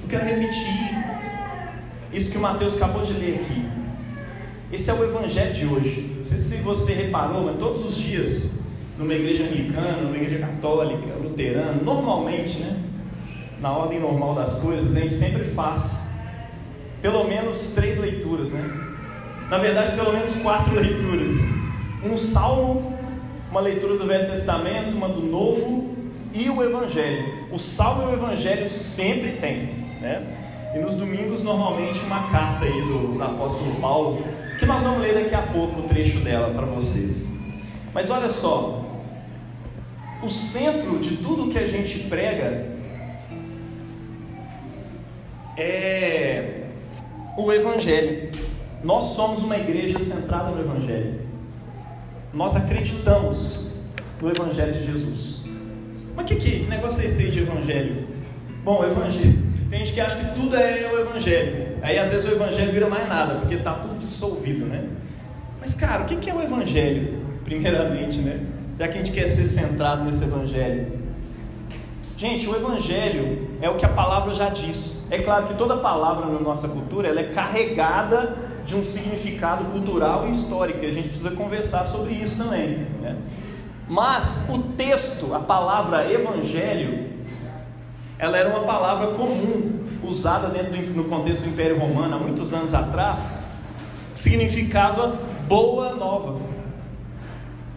Eu quero repetir isso que o Mateus acabou de ler aqui. Esse é o evangelho de hoje. Não sei se você reparou, mas todos os dias, numa igreja anglicana, numa igreja católica, luterana, normalmente, né, na ordem normal das coisas, a gente sempre faz pelo menos 3 leituras, né? Na verdade, pelo menos 4 leituras. Um salmo, uma leitura do Velho Testamento, uma do Novo e o Evangelho. O salmo e o Evangelho sempre tem, né? E nos domingos, normalmente, uma carta aí do apóstolo Paulo, que nós vamos ler daqui a pouco o trecho dela para vocês. Mas olha só, o centro de tudo que a gente prega é o Evangelho. Nós somos uma igreja centrada no Evangelho. Nós acreditamos no Evangelho de Jesus. Mas que negócio é esse aí de Evangelho? Bom, o Evangelho, tem gente que acha que tudo é o Evangelho. Aí às vezes o Evangelho vira mais nada, porque está tudo dissolvido, né? Mas cara, o que é o Evangelho? Primeiramente, né? Já que a gente quer ser centrado nesse Evangelho. Gente, o Evangelho é o que a palavra já diz. É claro que toda palavra na nossa cultura, ela é carregada de um significado cultural e histórico, e a gente precisa conversar sobre isso também, né? Mas o texto, a palavra Evangelho, ela era uma palavra comum, usada no contexto do Império Romano, há muitos anos atrás, que significava boa nova,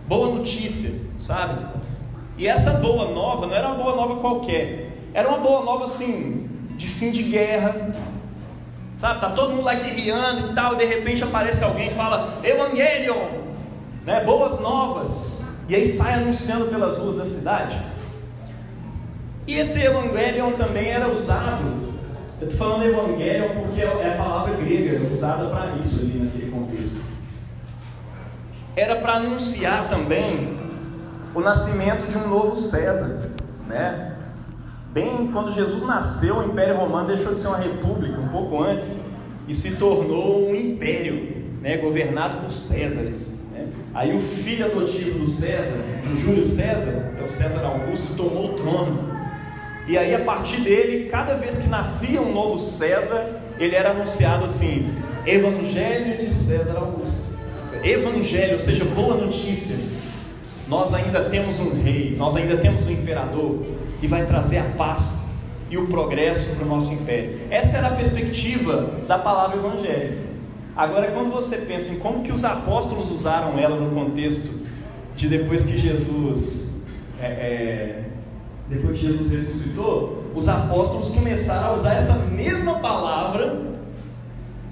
boa notícia, sabe? E essa boa nova não era uma boa nova qualquer, era uma boa nova assim, de fim de guerra, sabe? Tá todo mundo lá guerreando e tal, e de repente aparece alguém e fala, Evangelion, né? Boas novas, e aí sai anunciando pelas ruas da cidade. E esse Evangelion também era usado, eu estou falando Evangelion porque é a palavra grega usada para isso ali naquele contexto. Era para anunciar também o nascimento de um novo César, né? Bem, quando Jesus nasceu, o Império Romano deixou de ser uma república um pouco antes e se tornou um império, né? Governado por Césares, né? Aí o filho adotivo do César, do Júlio César, é o César Augusto, tomou o trono. E aí a partir dele, cada vez que nascia um novo César, ele era anunciado assim, Evangelho de César Augusto. Evangelho, ou seja, boa notícia. Nós ainda temos um rei, nós ainda temos um imperador, e vai trazer a paz e o progresso para o nosso império. Essa era a perspectiva da palavra Evangelho. Agora, quando você pensa em como que os apóstolos usaram ela no contexto de depois que Jesus ressuscitou, os apóstolos começaram a usar essa mesma palavra.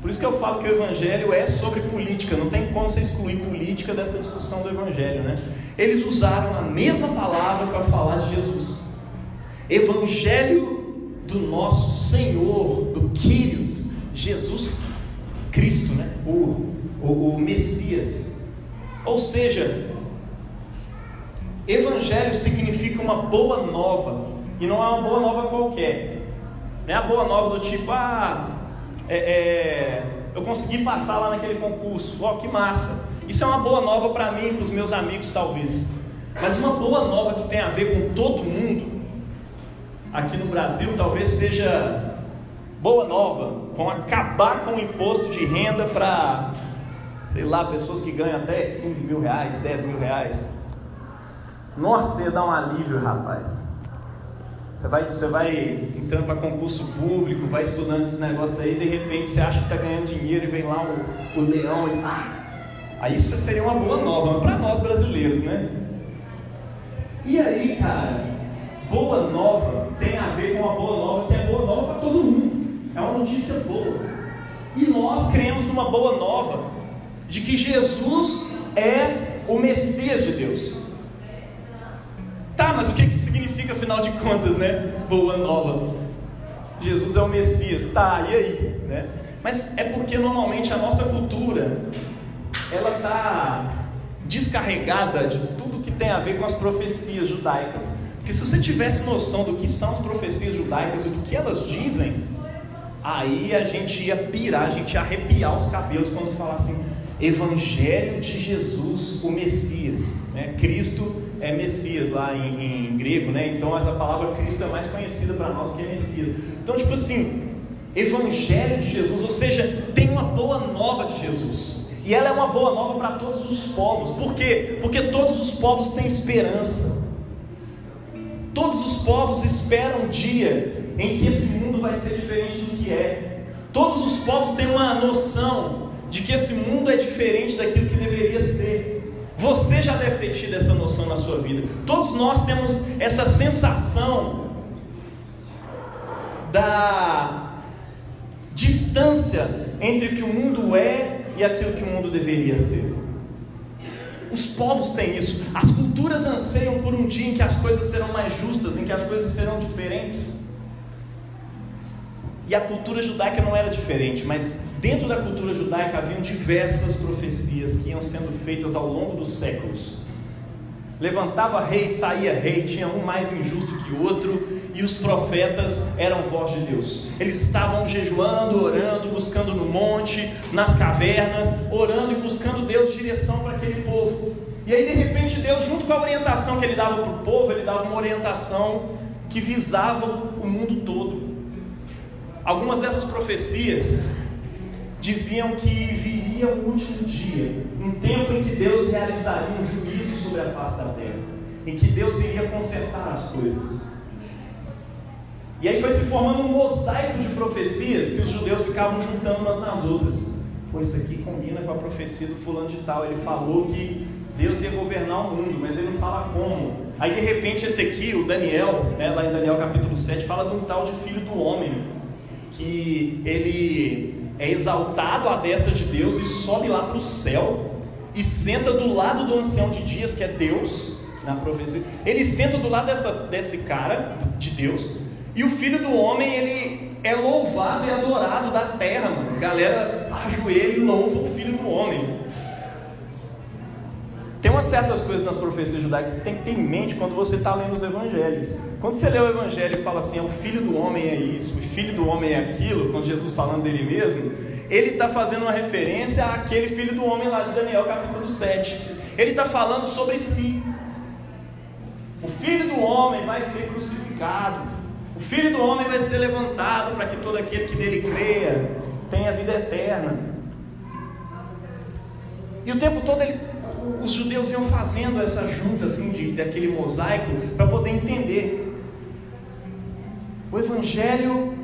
Por isso que eu falo que o Evangelho é sobre política, não tem como você excluir política dessa discussão do Evangelho, né? Eles usaram a mesma palavra para falar de Jesus. Evangelho do nosso Senhor, do Kyrios, Jesus Cristo, né? O Messias. Ou seja, Evangelho significa uma boa nova, e não é uma boa nova qualquer. Não é a boa nova do tipo, eu consegui passar lá naquele concurso, que massa. Isso é uma boa nova para mim e para os meus amigos talvez. Mas uma boa nova que tem a ver com todo mundo, aqui no Brasil, talvez seja boa nova, vão acabar com o imposto de renda para, sei lá, pessoas que ganham até 15 mil reais, 10 mil reais. Nossa, ia dar um alívio, rapaz. Você vai entrando para concurso público, vai estudando esses negócios aí, de repente você acha que está ganhando dinheiro e vem lá o leão e aí isso seria uma boa nova, para nós brasileiros, né? E aí, cara, boa nova tem a ver com uma boa nova que é boa nova para todo mundo, é uma notícia boa. E nós cremos numa boa nova de que Jesus é o Messias de Deus. Tá, mas o que significa afinal de contas, né? Boa nova. Jesus é o Messias, tá, e aí? Né? Mas é porque normalmente a nossa cultura, ela está descarregada de tudo que tem a ver com as profecias judaicas. Porque se você tivesse noção do que são as profecias judaicas e do que elas dizem, aí a gente ia pirar, a gente ia arrepiar os cabelos quando falar assim, Evangelho de Jesus, o Messias, né? Cristo é Messias lá em grego, né? Então a palavra Cristo é mais conhecida para nós do que Messias. Então, tipo assim, Evangelho de Jesus, ou seja, tem uma boa nova de Jesus, e ela é uma boa nova para todos os povos. Por quê? Porque todos os povos têm esperança. Todos os povos esperam um dia em que esse mundo vai ser diferente do que é. Todos os povos têm uma noção de que esse mundo é diferente daquilo que deveria ser. Você já deve ter tido essa noção na sua vida. Todos nós temos essa sensação da distância entre o que o mundo é e aquilo que o mundo deveria ser. Os povos têm isso. As culturas anseiam por um dia em que as coisas serão mais justas, em que as coisas serão diferentes. E a cultura judaica não era diferente, mas dentro da cultura judaica haviam diversas profecias que iam sendo feitas ao longo dos séculos. Levantava rei, saía rei, tinha um mais injusto que o outro, e os profetas eram voz de Deus. Eles estavam jejuando, orando, buscando no monte, nas cavernas, orando e buscando Deus direção para aquele povo. E aí de repente Deus, junto com a orientação que Ele dava para o povo, Ele dava uma orientação que visava o mundo todo. Algumas dessas profecias diziam que viria o último dia, um tempo em que Deus realizaria um juízo sobre a face da terra, em que Deus iria consertar as coisas. E aí foi se formando um mosaico de profecias que os judeus ficavam juntando umas nas outras. Pô, isso aqui combina com a profecia do fulano de tal. Ele falou que Deus ia governar o mundo, mas ele não fala como. Aí de repente esse aqui, o Daniel, né, lá em Daniel capítulo 7, fala de um tal de filho do homem, que ele é exaltado à destra de Deus e sobe lá para o céu e senta do lado do ancião de dias, que é Deus, na profecia. Ele senta do lado desse cara, de Deus, e o filho do homem, ele é louvado e adorado da terra, mano. A galera ajoelha e louva o filho do homem. Tem umas certas coisas nas profecias judaicas que você tem que ter em mente quando você está lendo os evangelhos. Quando você lê o evangelho e fala assim, o filho do homem é isso, o filho do homem é aquilo, quando Jesus falando dele mesmo, ele está fazendo uma referência àquele filho do homem lá de Daniel capítulo 7. Ele está falando sobre si. O filho do homem vai ser crucificado, o filho do homem vai ser levantado para que todo aquele que nele creia tenha vida eterna. E o tempo todo os judeus iam fazendo essa junta assim, daquele mosaico para poder entender o evangelho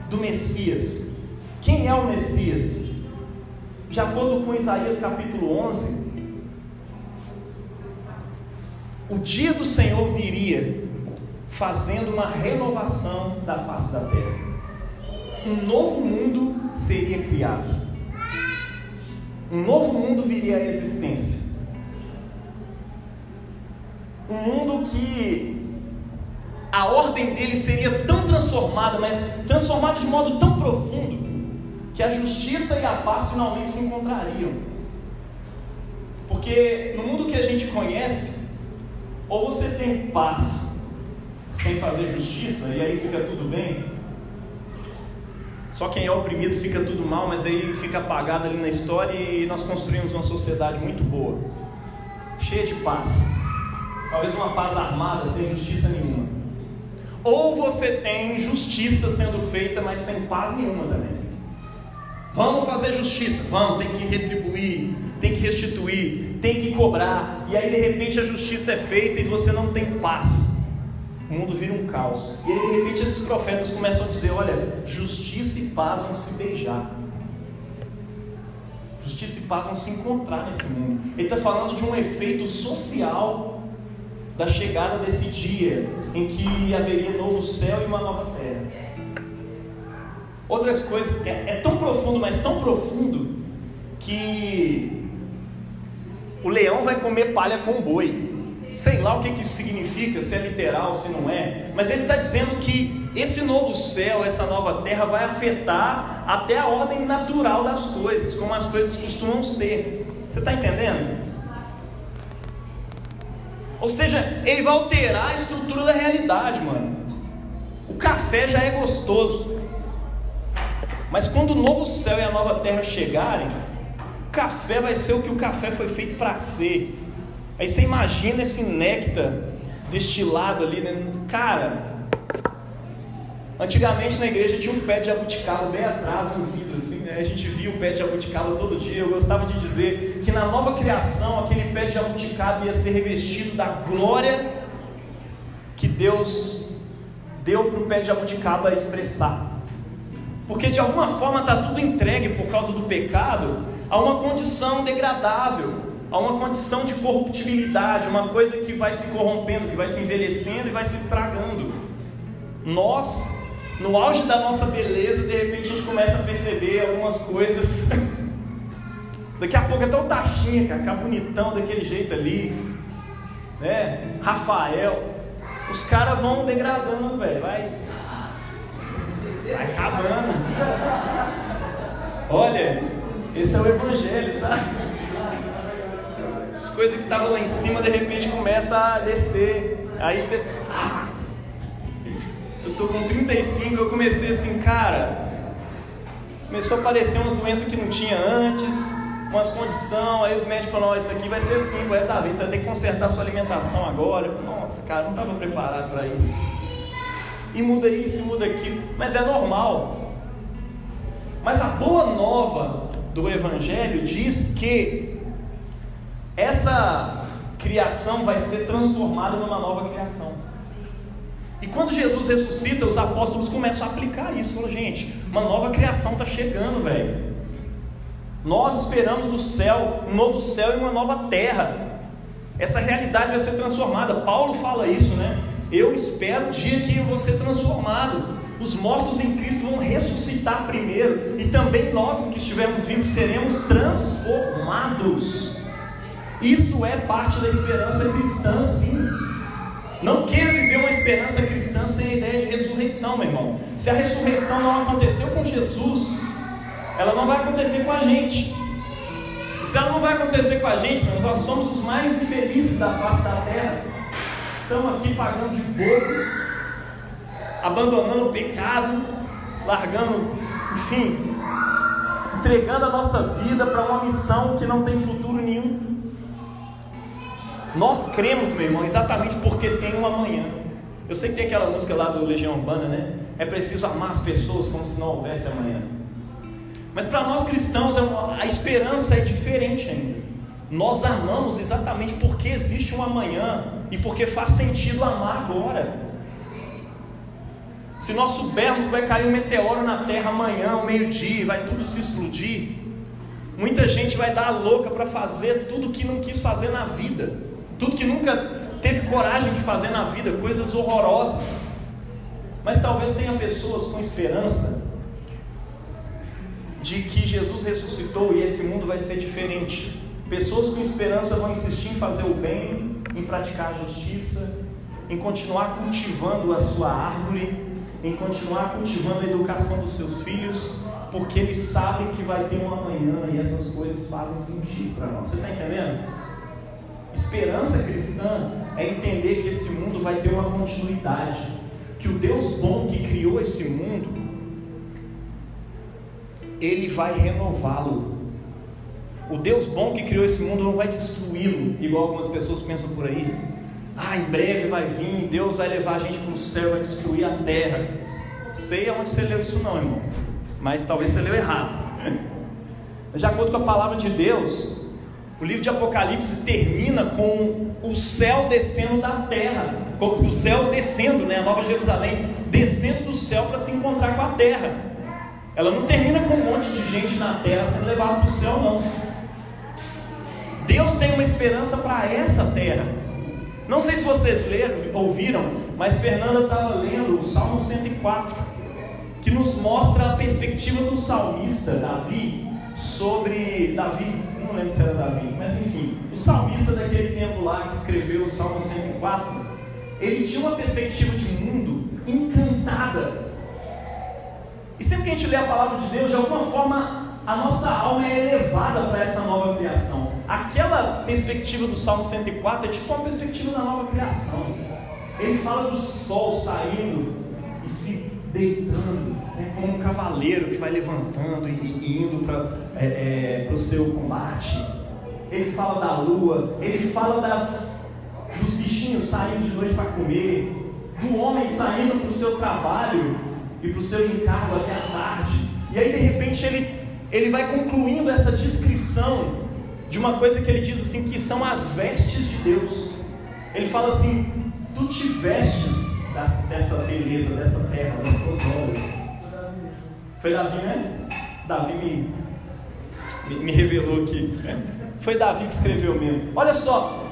do Messias. Quem é o Messias? De acordo com Isaías capítulo 11, o dia do Senhor viria fazendo uma renovação da face da terra. Um novo mundo seria criado. Um novo mundo viria à existência. Um mundo que a ordem dele seria tão transformada, mas transformada de modo tão profundo, que a justiça e a paz finalmente se encontrariam. Porque no mundo que a gente conhece, ou você tem paz sem fazer justiça, e aí fica tudo bem, só quem é oprimido fica tudo mal, mas aí fica apagado ali na história, e nós construímos uma sociedade muito boa, cheia de paz, talvez uma paz armada, sem justiça nenhuma. Ou você tem justiça sendo feita, mas sem paz nenhuma também. Vamos fazer justiça, vamos, tem que retribuir, tem que restituir, tem que cobrar, e aí de repente a justiça é feita e você não tem paz. O mundo vira um caos. E aí de repente esses profetas começam a dizer, olha, justiça e paz vão se beijar. Justiça e paz vão se encontrar nesse mundo. Ele está falando de um efeito social da chegada desse dia em que haveria novo céu e uma nova terra. Outras coisas, é tão profundo, mas tão profundo, que o leão vai comer palha com boi. Sei lá o que isso significa, se é literal, se não é, mas ele está dizendo que esse novo céu, essa nova terra vai afetar até a ordem natural das coisas, como as coisas costumam ser. Você está entendendo? Ou seja, ele vai alterar a estrutura da realidade, mano. O café já é gostoso, mas quando o novo céu e a nova terra chegarem, café vai ser o que o café foi feito para ser. Aí você imagina esse néctar destilado ali, né? Cara, antigamente na igreja tinha um pé de jabuticaba bem atrás no vidro, assim, né? A gente via o pé de jabuticaba todo dia. Eu gostava de dizer que na nova criação aquele pé de jabuticaba ia ser revestido da glória que Deus deu para o pé de jabuticaba expressar. Porque de alguma forma está tudo entregue por causa do pecado a uma condição degradável, a uma condição de corruptibilidade, uma coisa que vai se corrompendo, que vai se envelhecendo e vai se estragando. Nós, no auge da nossa beleza, de repente a gente começa a perceber algumas coisas. Daqui a pouco até o Taxinha, cara, ficar bonitão daquele jeito ali, né? Rafael, os caras vão degradando, velho, vai acabando. Olha, esse é o Evangelho, tá? As coisas que estavam lá em cima, de repente começa a descer. Aí você... Eu tô com 35, eu comecei assim, cara, começou a aparecer umas doenças que não tinha antes, umas condições, aí os médicos falaram, isso aqui vai ser assim, por essa vez, você vai ter que consertar a sua alimentação agora. Nossa, cara, não estava preparado para isso. E muda isso, e muda aquilo, mas é normal. Mas a boa nova do Evangelho diz que essa criação vai ser transformada numa nova criação. E quando Jesus ressuscita, os apóstolos começam a aplicar isso. Falam, gente, uma nova criação está chegando, velho. Nós esperamos no céu, um novo céu e uma nova terra. Essa realidade vai ser transformada. Paulo fala isso, né? Eu espero o dia que eu vou ser transformado. Os mortos em Cristo vão ressuscitar primeiro, e também nós que estivermos vivos seremos transformados. Isso é parte da esperança cristã, sim. Não queira viver uma esperança cristã sem a ideia de ressurreição, meu irmão. Se a ressurreição não aconteceu com Jesus, ela não vai acontecer com a gente. E se ela não vai acontecer com a gente, meu irmão, nós somos os mais infelizes da face da terra. Estamos aqui pagando de bobo, abandonando o pecado, largando, enfim, entregando a nossa vida para uma missão que não tem futuro nenhum. Nós cremos, meu irmão, exatamente porque tem um amanhã. Eu sei que tem aquela música lá do Legião Urbana, né? É preciso amar as pessoas como se não houvesse amanhã. Mas para nós cristãos a esperança é diferente ainda. Nós amamos exatamente porque existe um amanhã e porque faz sentido amar agora. Se nós soubermos que vai cair um meteoro na terra amanhã, ao meio-dia, vai tudo se explodir, muita gente vai dar a louca para fazer tudo que não quis fazer na vida, tudo que nunca teve coragem de fazer na vida, coisas horrorosas. Mas talvez tenha pessoas com esperança de que Jesus ressuscitou e esse mundo vai ser diferente. Pessoas com esperança vão insistir em fazer o bem, em praticar a justiça, em continuar cultivando a sua árvore, em continuar cultivando a educação dos seus filhos, porque eles sabem que vai ter um amanhã e essas coisas fazem sentido para nós. Você está entendendo? Esperança cristã é entender que esse mundo vai ter uma continuidade, que o Deus bom que criou esse mundo, Ele vai renová-lo. O Deus bom que criou esse mundo não vai destruí-lo, igual algumas pessoas pensam por aí. Em breve vai vir, Deus vai levar a gente para o céu, vai destruir a terra. Sei aonde você leu isso não, irmão, mas talvez você leu errado. De acordo com a palavra de Deus, o livro de Apocalipse termina com o céu descendo da terra, com o céu descendo, né, a Nova Jerusalém descendo do céu para se encontrar com a terra. Ela não termina com um monte de gente na terra sendo levada para o céu, não. Deus tem uma esperança para essa terra. Não sei se vocês ouviram, mas Fernanda estava lendo o Salmo 104, que nos mostra a perspectiva do salmista Davi sobre Davi, não lembro se era Davi, mas enfim, o salmista daquele tempo lá que escreveu o Salmo 104, ele tinha uma perspectiva de mundo encantada. E sempre que a gente lê a palavra de Deus, de alguma forma a nossa alma é elevada para essa nova criação. Aquela perspectiva do Salmo 104 é tipo uma perspectiva da nova criação. Ele fala do sol saindo e se deitando, como um cavaleiro que vai levantando e indo para o seu combate. Ele fala da lua, ele fala dos bichinhos saindo de noite para comer, do homem saindo para o seu trabalho e para o seu encargo até a tarde. E aí de repente ele vai concluindo essa descrição de uma coisa que ele diz assim, que são as vestes de Deus. Ele fala assim: tu te vestes dessa beleza, dessa terra, das tuas obras. Foi Davi, né? Davi me revelou aqui. Foi Davi que escreveu mesmo. Olha só,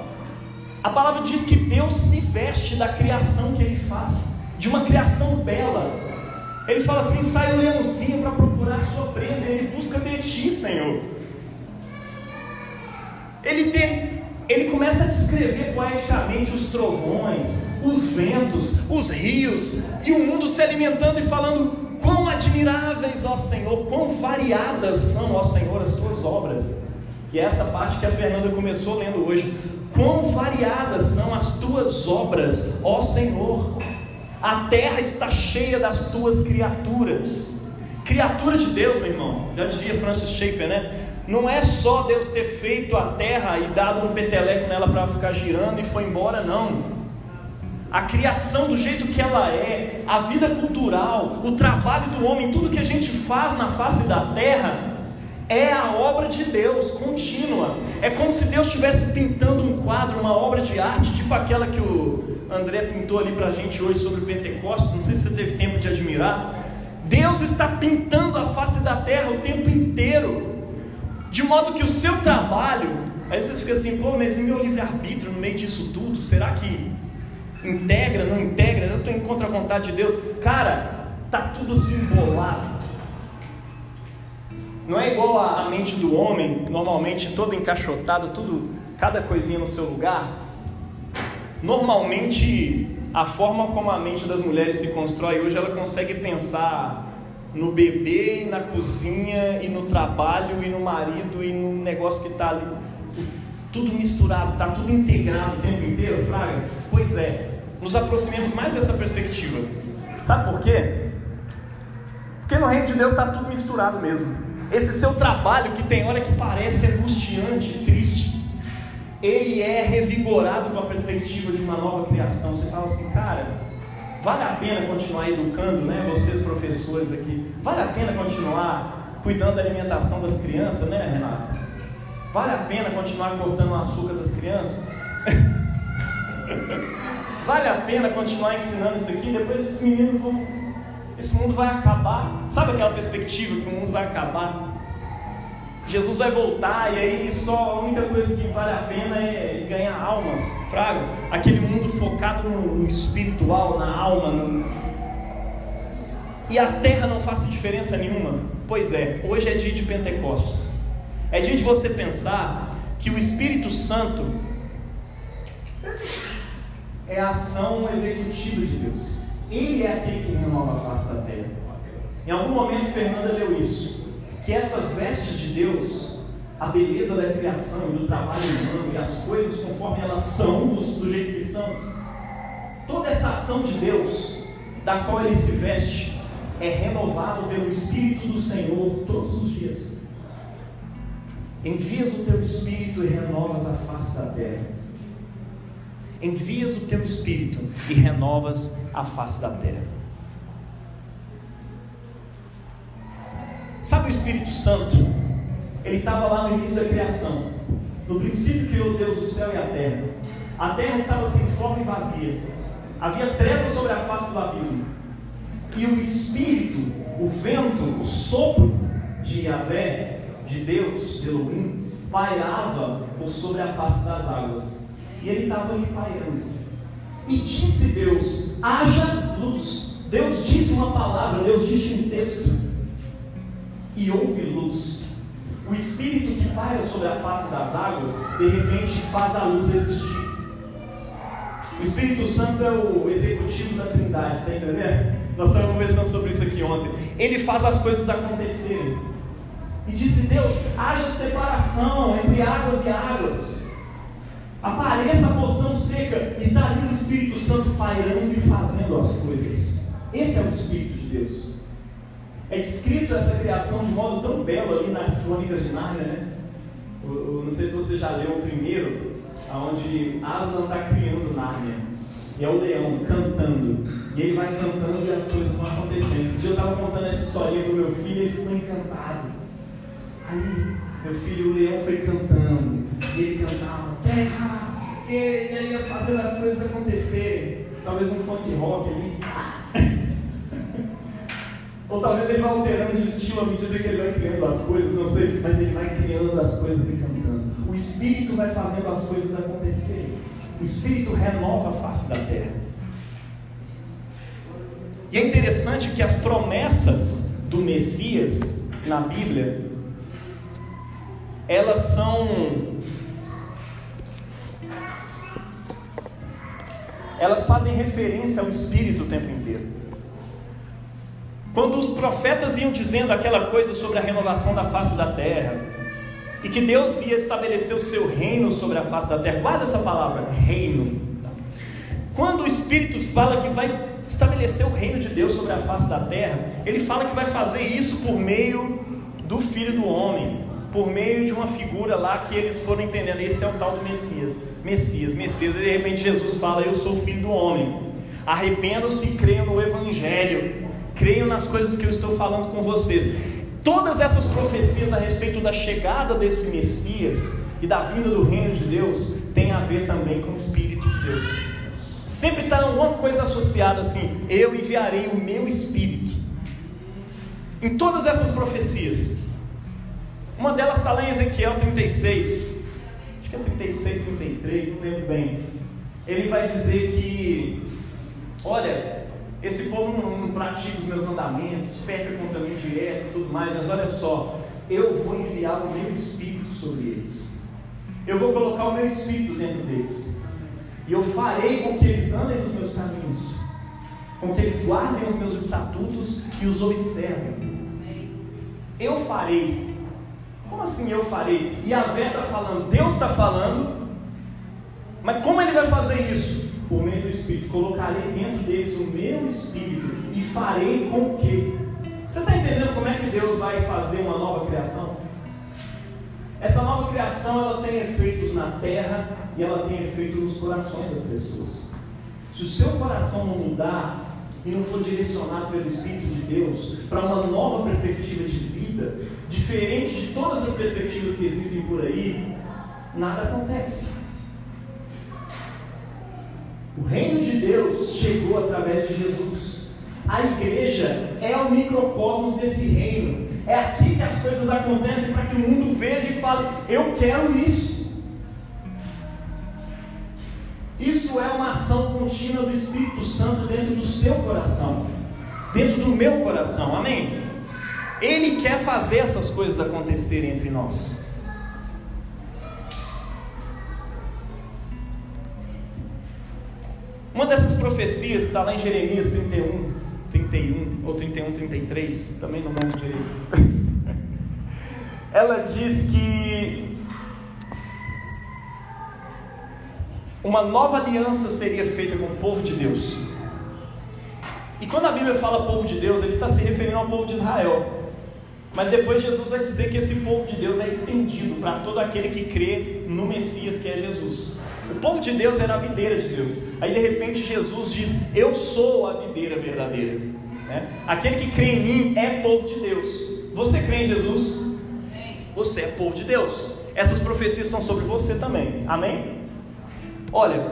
a palavra diz que Deus se veste da criação que Ele faz, de uma criação bela. Ele fala assim: sai o leãozinho para procurar a sua presa, Ele busca de ti, Senhor. Ele começa a descrever poeticamente os trovões, os ventos, os rios, e o mundo se alimentando e falando: quão admiráveis, ó Senhor, quão variadas são, ó Senhor, as tuas obras. E é essa parte que a Fernanda começou lendo hoje. Quão variadas são as tuas obras, ó Senhor. A terra está cheia das tuas criaturas. Criatura de Deus, meu irmão, já dizia Francis Schaeffer, né? Não é só Deus ter feito a terra e dado um peteleco nela para ficar girando e foi embora, não. A criação do jeito que ela é, a vida cultural, o trabalho do homem, tudo que a gente faz na face da terra é a obra de Deus, contínua. É como se Deus estivesse pintando um quadro, uma obra de arte, tipo aquela que o André pintou ali pra gente hoje sobre o Pentecostes. Não sei se você teve tempo de admirar. Deus está pintando a face da terra o tempo inteiro, de modo que o seu trabalho, aí você fica assim: pô, mas e meu livre-arbítrio no meio disso tudo? Será que integra, não integra? Eu estou em contra a vontade de Deus. Cara, está tudo assim embolado. Não é igual a mente do homem, normalmente toda encaixotada, tudo, cada coisinha no seu lugar. Normalmente, a forma como a mente das mulheres se constrói hoje, ela consegue pensar no bebê, na cozinha, e no trabalho, e no marido, e no negócio que está ali, tudo misturado, está tudo integrado o tempo inteiro, fraga? Pois é, nos aproximemos mais dessa perspectiva. Sabe por quê? Porque no reino de Deus está tudo misturado mesmo. Esse seu trabalho, que tem hora que parece angustiante, triste, ele é revigorado com a perspectiva de uma nova criação. Você fala assim: cara, vale a pena continuar educando, né? Vocês professores aqui, vale a pena continuar cuidando da alimentação das crianças, né, Renata? Vale a pena continuar cortando o açúcar das crianças? Vale a pena continuar ensinando isso aqui? Depois esses meninos vão... Esse mundo vai acabar. Sabe aquela perspectiva que o mundo vai acabar? Jesus vai voltar e aí só a única coisa que vale a pena é ganhar almas, fraga. Aquele mundo focado no espiritual, na alma, E a terra não faz diferença nenhuma. Pois é, hoje é dia de Pentecostes. É dia de você pensar que o Espírito Santo é a ação executiva de Deus. Ele é aquele que renova a face da terra. Em algum momento Fernanda leu isso, que essas vestes de Deus, a beleza da criação e do trabalho humano e as coisas conforme elas são, do jeito que são, toda essa ação de Deus, da qual Ele se veste, é renovado pelo Espírito do Senhor todos os dias. Envias o teu Espírito e renovas a face da terra. Envias o teu Espírito e renovas a face da terra. Sabe o Espírito Santo? Ele estava lá no início da criação. No princípio criou Deus o céu e a terra. A terra estava sem forma e vazia. Havia trevas sobre a face do abismo. E o Espírito, o vento, o sopro de Yahvé, de Deus, de Elohim, pairava por sobre a face das águas. E ele estava ali pairando. E disse Deus: haja luz. Deus disse uma palavra, Deus disse um texto. E houve luz. O Espírito que paira sobre a face das águas, de repente faz a luz existir. O Espírito Santo é o executivo da Trindade, está entendendo? Nós estávamos conversando sobre isso aqui ontem. Ele faz as coisas acontecerem. E disse Deus: haja separação entre águas e águas. Apareça a porção seca. E está ali o Espírito Santo pairando e fazendo as coisas. Esse é o Espírito de Deus. É descrito essa criação de modo tão belo ali nas Crônicas de Nárnia, né? Não sei se você já leu o primeiro, onde Aslan está criando Nárnia. E é o leão cantando. E ele vai cantando e as coisas vão acontecendo. Esse dia eu estava contando essa historinha para o meu filho e ele ficou encantado. Aí, meu filho, o leão foi cantando. E ele cantava, terra! E aí ia fazendo as coisas acontecerem. Talvez um punk rock ali. Ou talvez ele vá alterando de estilo à medida que ele vai criando as coisas, não sei. Mas ele vai criando as coisas e cantando. O Espírito vai fazendo as coisas acontecerem. O Espírito renova a face da terra. E é interessante que as promessas do Messias na Bíblia, elas fazem referência ao Espírito o tempo inteiro. Quando os profetas iam dizendo aquela coisa sobre a renovação da face da terra, e que Deus ia estabelecer o seu reino sobre a face da terra, guarda essa palavra, reino. Quando o Espírito fala que vai estabelecer o reino de Deus sobre a face da terra, ele fala que vai fazer isso por meio do Filho do Homem, por meio de uma figura lá que eles foram entendendo. Esse é o tal do Messias, e de repente Jesus fala, eu sou o Filho do Homem, arrependam-se e creiam no Evangelho, creiam nas coisas que eu estou falando com vocês. Todas essas profecias a respeito da chegada desse Messias e da vinda do reino de Deus tem a ver também com o Espírito de Deus. Sempre está alguma coisa associada assim, eu enviarei o meu Espírito. Em todas essas profecias, uma delas está lá em Ezequiel 36, acho que é 36, 33, não lembro bem. Ele vai dizer que, olha, esse povo não pratica os meus mandamentos, peca contra mim direto e tudo mais, mas olha só, eu vou enviar o meu Espírito sobre eles. Eu vou colocar o meu Espírito dentro deles. E eu farei com que eles andem nos meus caminhos, com que eles guardem os meus estatutos e os observem. Eu farei. Como assim eu farei? Yahvé está falando, Deus está falando, mas como ele vai fazer isso? Por meio do Espírito. Colocarei dentro deles o meu Espírito e farei com que. Você está entendendo como é que Deus vai fazer uma nova criação? Essa nova criação, ela tem efeitos na terra e ela tem efeito nos corações das pessoas. Se o seu coração não mudar e não for direcionado pelo Espírito de Deus para uma nova perspectiva de vida, diferente de todas as perspectivas que existem por aí, nada acontece. O reino de Deus chegou através de Jesus. A igreja é o microcosmos desse reino. É aqui que as coisas acontecem para que o mundo veja e fale, eu quero isso. Isso é uma ação contínua do Espírito Santo dentro do seu coração, dentro do meu coração, amém? Ele quer fazer essas coisas acontecerem entre nós. Uma dessas profecias está lá em Jeremias 31 ou 31, 33, também não lembro direito. Ela diz que uma nova aliança seria feita com o povo de Deus. E quando a Bíblia fala povo de Deus, ele está se referindo ao povo de Israel. Mas depois Jesus vai dizer que esse povo de Deus é estendido para todo aquele que crê no Messias, que é Jesus. O povo de Deus era a videira de Deus. Aí de repente Jesus diz, eu sou a videira verdadeira, né? Aquele que crê em mim é povo de Deus. Você crê em Jesus? Você é povo de Deus. Essas profecias são sobre você também, amém? Olha,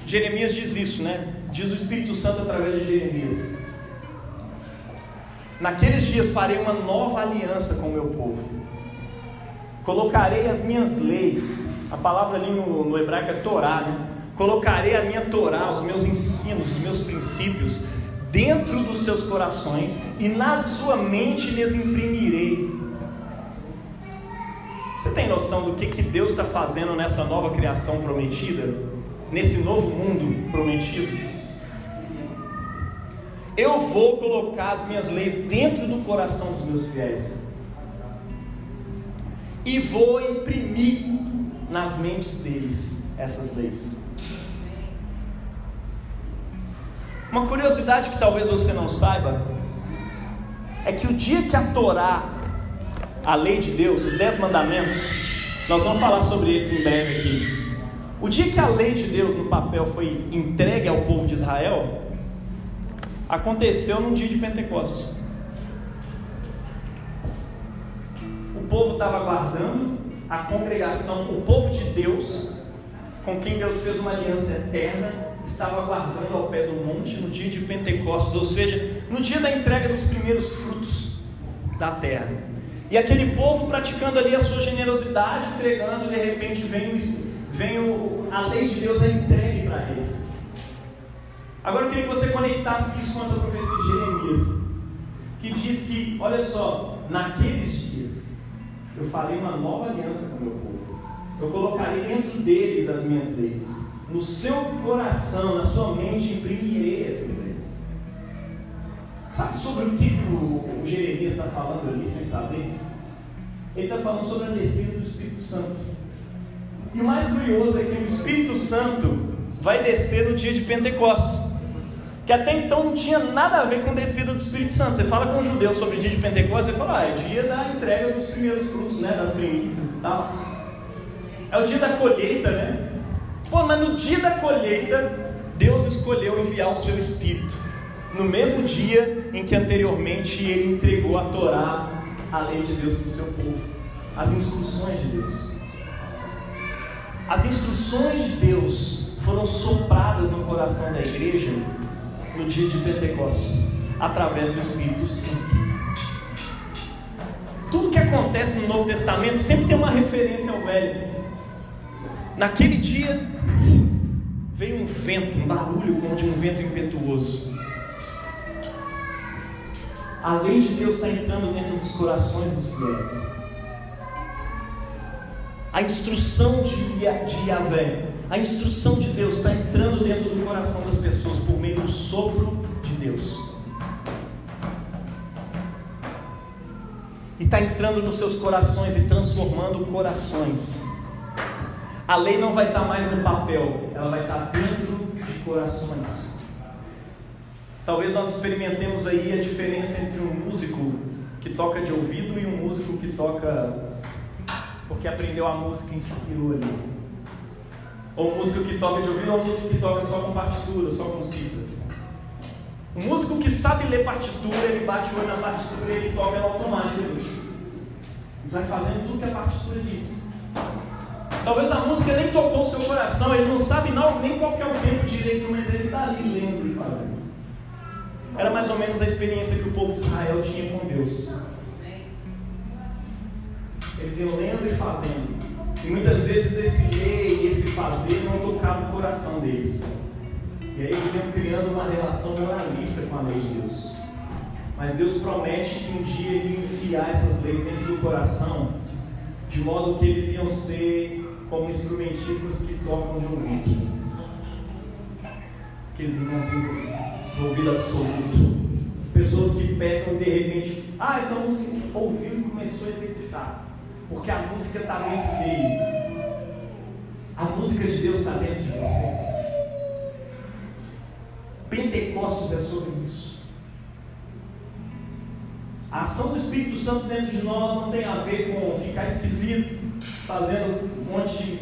Jeremias diz isso, né? Diz o Espírito Santo através de Jeremias: naqueles dias farei uma nova aliança com o meu povo, colocarei as minhas leis. A palavra ali no hebraico é Torá, né? Colocarei a minha Torá, os meus ensinos, os meus princípios dentro dos seus corações e na sua mente lhes imprimirei. Você tem noção do que Deus está fazendo nessa nova criação prometida? Nesse novo mundo prometido? Eu vou colocar as minhas leis dentro do coração dos meus fiéis e vou imprimir nas mentes deles essas leis. Uma curiosidade que talvez você não saiba é que o dia que a Torá, a lei de Deus, os 10 mandamentos, nós vamos falar sobre eles em breve aqui. O dia que a lei de Deus no papel foi entregue ao povo de Israel, aconteceu no dia de Pentecostes. O povo estava aguardando, a congregação, o povo de Deus, com quem Deus fez uma aliança eterna, estava aguardando ao pé do monte no dia de Pentecostes, ou seja, no dia da entrega dos primeiros frutos da terra. E aquele povo praticando ali a sua generosidade, entregando, e de repente vem a lei de Deus é entregue para eles. Agora eu queria que você conectasse isso com essa profecia de Jeremias, que diz que, olha só, naqueles dias eu farei uma nova aliança com o meu povo, eu colocarei dentro deles as minhas leis, no seu coração, na sua mente imprimirei essas leis. Sabe sobre o que o Jeremias está falando ali, sem saber? Ele está falando sobre a descida do Espírito Santo. E o mais curioso é que o Espírito Santo vai descer no dia de Pentecostes, que até então não tinha nada a ver com a descida do Espírito Santo. Você fala com um judeu sobre o dia de Pentecostes, ele fala, é dia da entrega dos primeiros frutos, né, das primícias e tal. É o dia da colheita, né? Pô, mas no dia da colheita, Deus escolheu enviar o seu Espírito, no mesmo dia em que anteriormente Ele entregou a Torá, a lei de Deus para o seu povo, as instruções de Deus. As instruções de Deus foram sopradas no coração da igreja no dia de Pentecostes, através do Espírito Santo. Tudo que acontece no Novo Testamento sempre tem uma referência ao Velho. Naquele dia veio um vento, um barulho como de um vento impetuoso. A lei de Deus está entrando dentro dos corações dos fiéis. A instrução de Yahvé, a instrução de Deus está entrando dentro do coração das pessoas por meio do sopro de Deus. E está entrando nos seus corações e transformando corações. A lei não vai estar mais no papel, ela vai estar dentro de corações. Talvez nós experimentemos aí a diferença entre um músico que toca de ouvido e um músico que toca porque aprendeu a música e inspirou ali. Ou um músico que toca de ouvido ou um músico que toca só com partitura, só com cifra. Um músico que sabe ler partitura, ele bate o olho na partitura e ele toca ela automática. Ele vai fazendo tudo que a partitura diz. Talvez a música nem tocou o seu coração, ele não sabe nem qual que é o tempo direito, mas ele está ali lendo e fazendo. Era mais ou menos a experiência que o povo de Israel tinha com Deus. Eles iam lendo e fazendo. E muitas vezes esse ler e esse fazer não tocava o coração deles. E aí eles iam criando uma relação moralista com a lei de Deus. Mas Deus promete que um dia Ele ia enfiar essas leis dentro do coração, de modo que eles iam ser como instrumentistas que tocam de ouvido. Aqueles irmãozinhos do ouvido absoluto. Pessoas que pegam e de repente, essa música ouviu e começou a executar. Porque a música está dentro dele. A música de Deus está dentro de você. Pentecostes é sobre isso. A ação do Espírito Santo dentro de nós não tem a ver com ficar esquisito, fazendo um monte de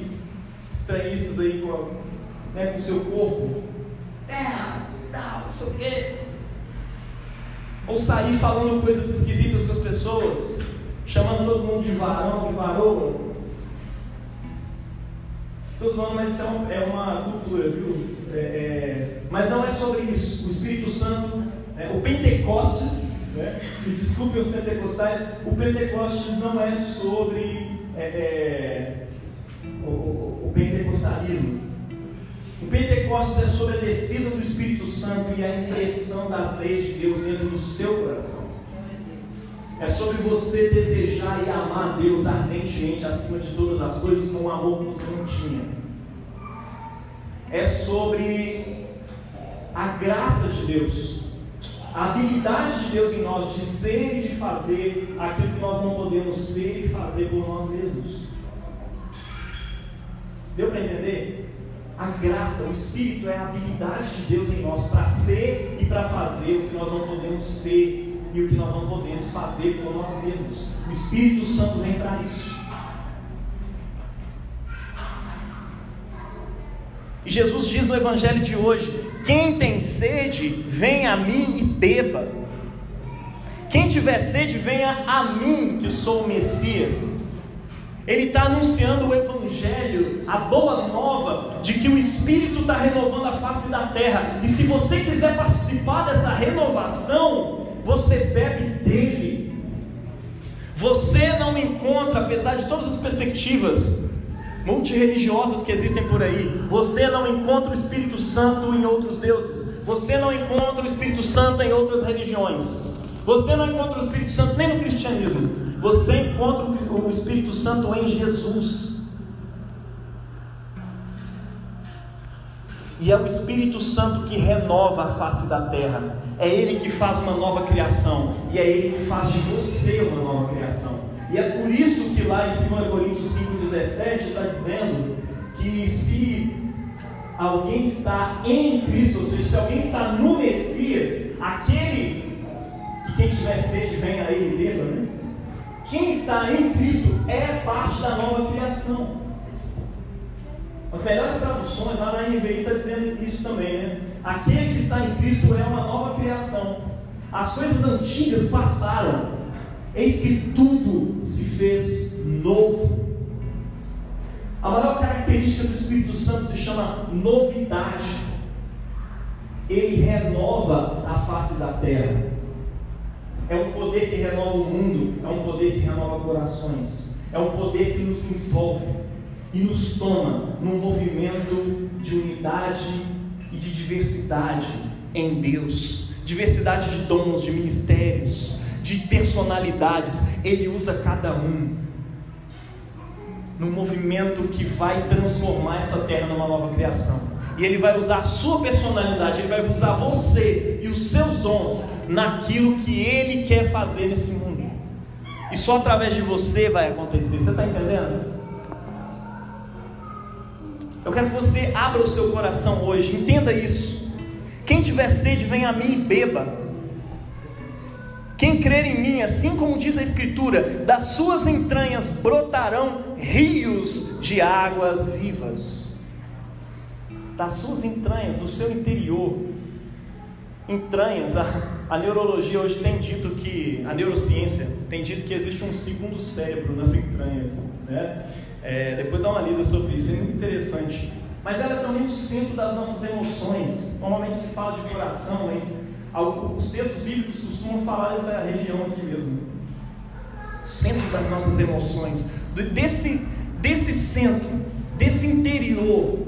estranhices aí com o seu corpo. Não sei o quê. Ou sair falando coisas esquisitas com as pessoas, chamando todo mundo de varão, de varoa. Estou falando, mas isso é uma cultura, viu? Mas não é sobre isso. O Espírito Santo, o Pentecostes, me desculpem os pentecostais, o Pentecostes não é sobre o pentecostalismo. O Pentecostes é sobre a descida do Espírito Santo e a impressão das leis de Deus dentro do seu coração. É sobre você desejar e amar a Deus ardentemente acima de todas as coisas, com um amor que você não tinha. É sobre a graça de Deus, a habilidade de Deus em nós de ser e de fazer aquilo que nós não podemos ser e fazer por nós mesmos. Deu para entender? A graça, o Espírito é a habilidade de Deus em nós para ser e para fazer o que nós não podemos ser e o que nós não podemos fazer por nós mesmos. O Espírito Santo vem para isso. E Jesus diz no Evangelho de hoje: quem tem sede, venha a mim e beba. Quem tiver sede, venha a mim, que sou o Messias. Ele está anunciando o Evangelho, a boa nova de que o Espírito está renovando a face da terra. E se você quiser participar dessa renovação, você bebe dele. Você não encontra, apesar de todas as perspectivas multirreligiosas que existem por aí, você não encontra o Espírito Santo em outros deuses. Você não encontra o Espírito Santo em outras religiões. Você não encontra o Espírito Santo nem no cristianismo. Você encontra o Espírito Santo em Jesus. E é o Espírito Santo que renova a face da terra. É Ele que faz uma nova criação. E é Ele que faz de você uma nova criação. E é por isso que lá em 2 Coríntios 5,17 está dizendo que se alguém está em Cristo, ou seja, se alguém está no Messias, aquele que quem tiver sede venha a Ele e beba, né? Quem está em Cristo é parte da nova criação. As melhores traduções, lá na NVI está dizendo isso também, né? Aquele que está em Cristo é uma nova criação. As coisas antigas passaram, eis que tudo se fez novo. A maior característica do Espírito Santo se chama novidade. Ele renova a face da terra. É um poder que renova o mundo, é um poder que renova corações, é um poder que nos envolve e nos toma num movimento de unidade e de diversidade em Deus. Diversidade de dons, de ministérios, de personalidades. Ele usa cada um num movimento que vai transformar essa terra numa nova criação. E Ele vai usar a sua personalidade, Ele vai usar você e os seus dons naquilo que Ele quer fazer nesse mundo. E só através de você vai acontecer. Você está entendendo? Eu quero que você abra o seu coração hoje, entenda isso. Quem tiver sede, venha a mim e beba. Quem crer em mim, assim como diz a Escritura, das suas entranhas brotarão rios de águas vivas. Das suas entranhas, do seu interior. Entranhas, a neurologia hoje tem dito que, a neurociência tem dito que existe um segundo cérebro nas entranhas, né? Depois dá uma lida sobre isso, é muito interessante. Mas ela é também o centro das nossas emoções. Normalmente se fala de coração, mas os textos bíblicos costumam falar dessa região aqui mesmo. Centro das nossas emoções. Desse centro, desse interior,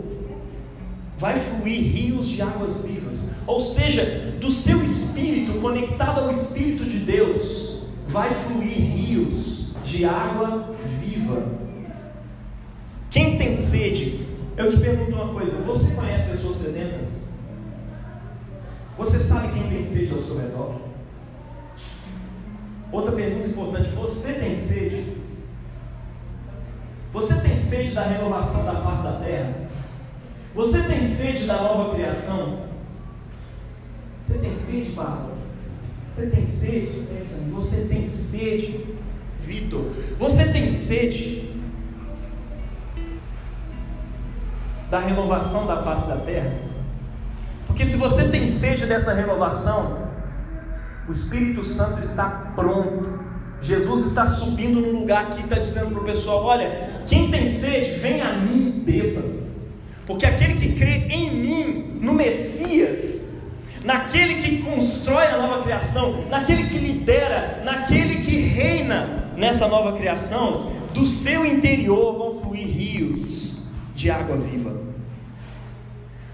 vai fluir rios de águas vivas. Ou seja, do seu espírito, conectado ao Espírito de Deus, vai fluir rios de água viva. Quem tem sede, eu te pergunto uma coisa: você conhece pessoas sedentas? Você sabe quem tem sede ao seu redor? Outra pergunta importante: você tem sede? Você tem sede da renovação da face da terra? Você tem sede da nova criação? Você tem sede, Bárbara? Você tem sede, Stephanie? Você tem sede, Vitor? Você tem sede da renovação da face da terra? Porque se você tem sede dessa renovação, o Espírito Santo está pronto. Jesus está subindo no lugar aqui e está dizendo para o pessoal: olha, quem tem sede, vem a mim e beba. Porque aquele que crê em mim, no Messias, naquele que constrói a nova criação, naquele que lidera, naquele que reina nessa nova criação, do seu interior vão fluir rios de água viva.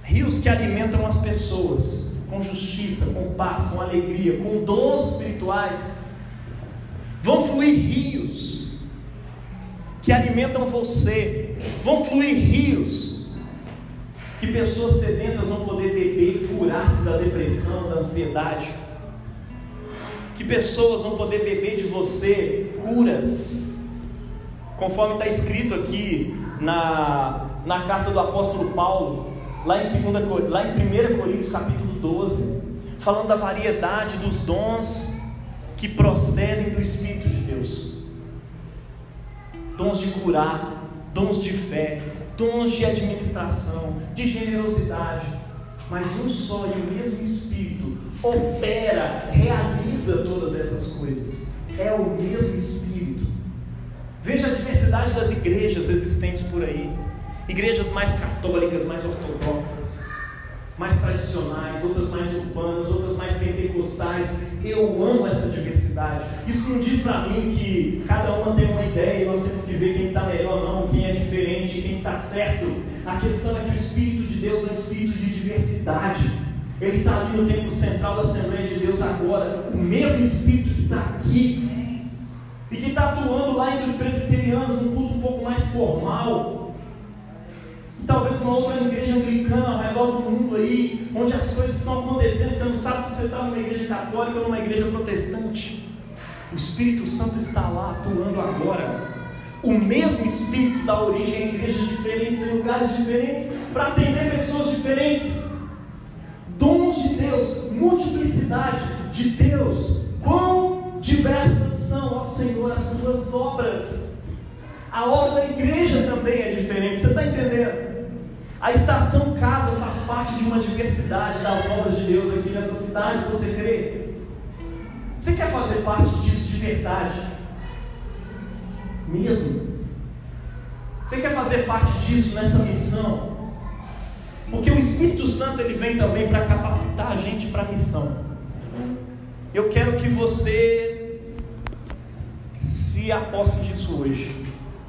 Rios que alimentam as pessoas com justiça, com paz, com alegria, com dons espirituais. Vão fluir rios que alimentam você. Vão fluir rios que pessoas sedentas vão poder beber e curar-se da depressão, da ansiedade. Que pessoas vão poder beber de você curas, conforme está escrito aqui na carta do apóstolo Paulo, lá em 1 Coríntios capítulo 12, falando da variedade dos dons. que procedem do Espírito de Deus. Dons de curar, dons de fé, dons de administração, de generosidade. Mas um só e o mesmo Espírito opera, realiza todas essas coisas. É o mesmo Espírito. Veja a diversidade das igrejas existentes por aí. Igrejas mais católicas, mais ortodoxas, mais tradicionais, outras mais urbanas, outras mais pentecostais. Eu amo essa diversidade. Isso não diz para mim que cada uma tem uma ideia e nós temos que ver quem está melhor ou não, quem é diferente, quem está certo. A questão é que o Espírito de Deus é um Espírito de diversidade. Ele está ali no templo central da Assembleia de Deus agora. O mesmo Espírito que está aqui e que está atuando lá entre os presbiterianos, num culto um pouco mais formal. E talvez uma outra igreja anglicana ao redor do mundo aí, onde as coisas estão acontecendo, você não sabe se você está numa igreja católica ou numa igreja protestante. O Espírito Santo está lá atuando agora. O mesmo Espírito dá origem a igrejas diferentes, em lugares diferentes, para atender pessoas diferentes. Dons de Deus, multiplicidade de Deus. Quão diversas são, ó Senhor, as tuas obras. A obra da igreja também é diferente, você está entendendo? A Estação Casa faz parte de uma diversidade das obras de Deus aqui nessa cidade, você crê? Você quer fazer parte disso de verdade? Mesmo? Você quer fazer parte disso nessa missão? Porque o Espírito Santo ele vem também para capacitar a gente para a missão. Eu quero que você se aposse disso hoje.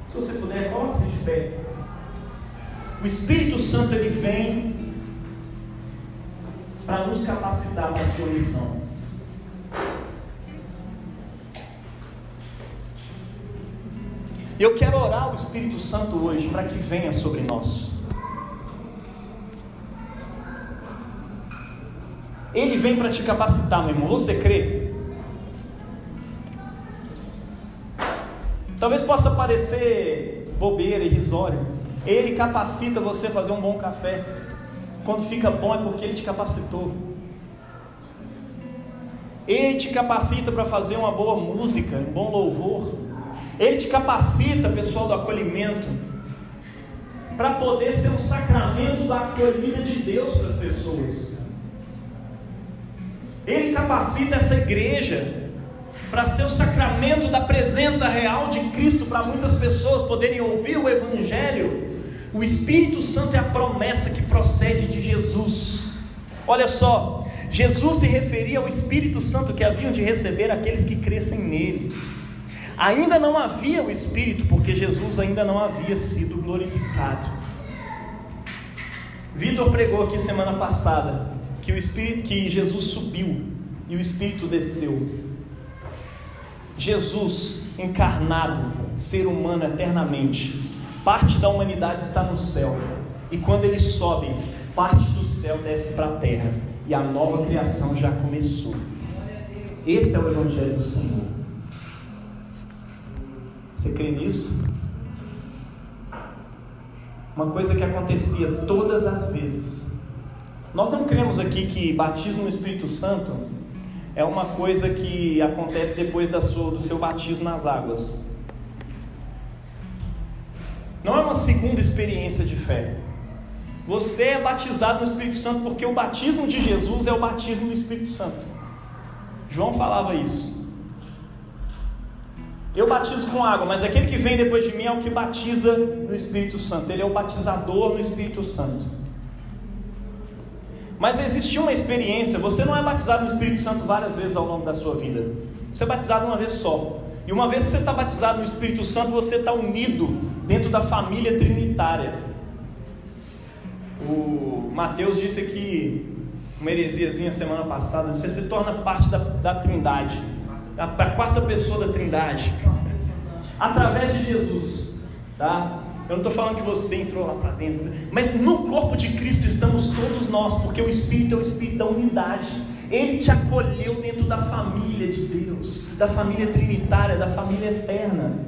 Se você puder, coloque-se de pé. O Espírito Santo ele vem para nos capacitar para a sua missão. Eu quero orar o Espírito Santo hoje para que venha sobre nós. Ele vem para te capacitar, meu irmão. Você crê? Talvez possa parecer bobeira, irrisório. Ele capacita você a fazer um bom café. Quando fica bom é porque Ele te capacitou. Ele te capacita para fazer uma boa música, um bom louvor. Ele te capacita, pessoal do acolhimento, para poder ser um sacramento da acolhida de Deus para as pessoas. Ele capacita essa igreja para ser o sacramento da presença real de Cristo para muitas pessoas poderem ouvir o Evangelho. O Espírito Santo é a promessa que procede de Jesus. Olha só, Jesus se referia ao Espírito Santo que haviam de receber aqueles que crescem nele. Ainda não havia o Espírito, porque Jesus ainda não havia sido glorificado. Vitor pregou aqui semana passada que o Espírito, que Jesus subiu e o Espírito desceu. Jesus encarnado, ser humano eternamente, parte da humanidade está no céu, e quando ele sobe, parte do céu desce para a terra, e a nova criação já começou. Esse é o Evangelho do Senhor. Você crê nisso? Uma coisa que acontecia todas as vezes. Nós não cremos aqui que batismo no Espírito Santo é uma coisa que acontece depois do seu batismo nas águas. Não é uma segunda experiência de fé. Você é batizado no Espírito Santo porque o batismo de Jesus é o batismo no Espírito Santo. João falava isso. Eu batizo com água, mas aquele que vem depois de mim é o que batiza no Espírito Santo. Ele é o batizador no Espírito Santo. Mas existe uma experiência. Você não é batizado no Espírito Santo várias vezes ao longo da sua vida. Você é batizado uma vez só. E uma vez que você está batizado no Espírito Santo, você está unido dentro da família trinitária. O Mateus disse aqui uma heresiazinha semana passada. Você se torna parte da Trindade, a quarta pessoa da Trindade, através de Jesus, tá? Eu não estou falando que você entrou lá para dentro, mas no corpo de Cristo estamos todos nós, porque o Espírito é o Espírito da unidade. Ele te acolheu dentro da família de Deus, da família trinitária, da família eterna.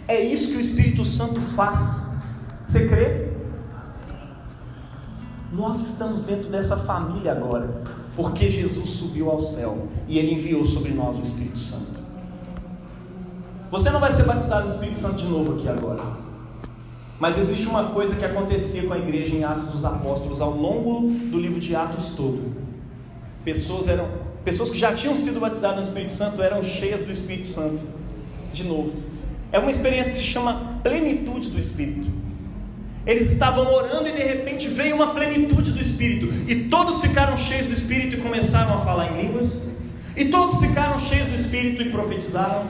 É isso que o Espírito Santo faz. Você crê? Nós estamos dentro dessa família agora. Porque Jesus subiu ao céu e Ele enviou sobre nós o Espírito Santo. Você não vai ser batizado no Espírito Santo de novo aqui agora. Mas existe uma coisa que acontecia com a igreja em Atos dos Apóstolos ao longo do livro de Atos todo. Pessoas que já tinham sido batizadas no Espírito Santo eram cheias do Espírito Santo de novo. É uma experiência que se chama plenitude do Espírito. Eles estavam orando e de repente veio uma plenitude do Espírito, e todos ficaram cheios do Espírito e começaram a falar em línguas, e todos ficaram cheios do Espírito e profetizaram,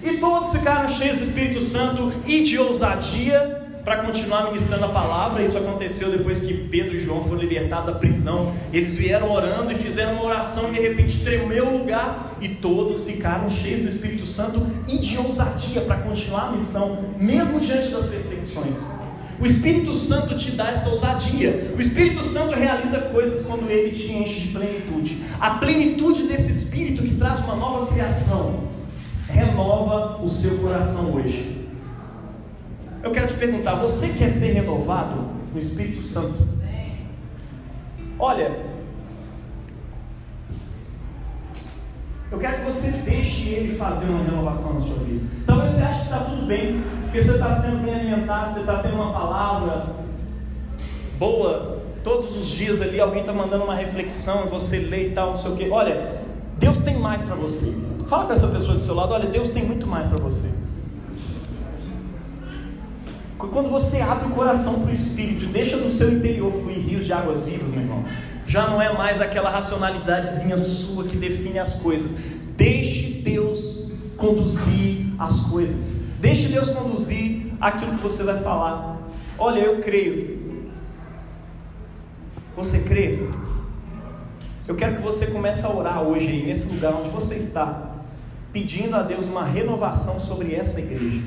e todos ficaram cheios do Espírito Santo e de ousadia para continuar ministrando a palavra. Isso aconteceu depois que Pedro e João foram libertados da prisão. Eles vieram orando e fizeram uma oração, e de repente tremeu o lugar, e todos ficaram cheios do Espírito Santo e de ousadia para continuar a missão, mesmo diante das perseguições. O Espírito Santo te dá essa ousadia. O Espírito Santo realiza coisas quando Ele te enche de plenitude. A plenitude desse Espírito que traz uma nova criação renova o seu coração hoje. Eu quero te perguntar, você quer ser renovado no Espírito Santo? Olha, eu quero que você deixe Ele fazer uma renovação na sua vida. Talvez você ache que está tudo bem, porque você está sendo bem alimentado, você está tendo uma palavra boa, todos os dias ali alguém está mandando uma reflexão e você lê e tal, não sei o que. Olha, Deus tem mais para você. Fala com essa pessoa do seu lado, olha, Deus tem muito mais para você. Quando você abre o coração para o Espírito, deixa do seu interior fluir rios de águas vivas, meu irmão, já não é mais aquela racionalidadezinha sua que define as coisas. Deixe Deus conduzir as coisas. Deixe Deus conduzir aquilo que você vai falar. Olha, eu creio. Você crê? Eu quero que você comece a orar hoje aí, nesse lugar onde você está, pedindo a Deus uma renovação sobre essa igreja.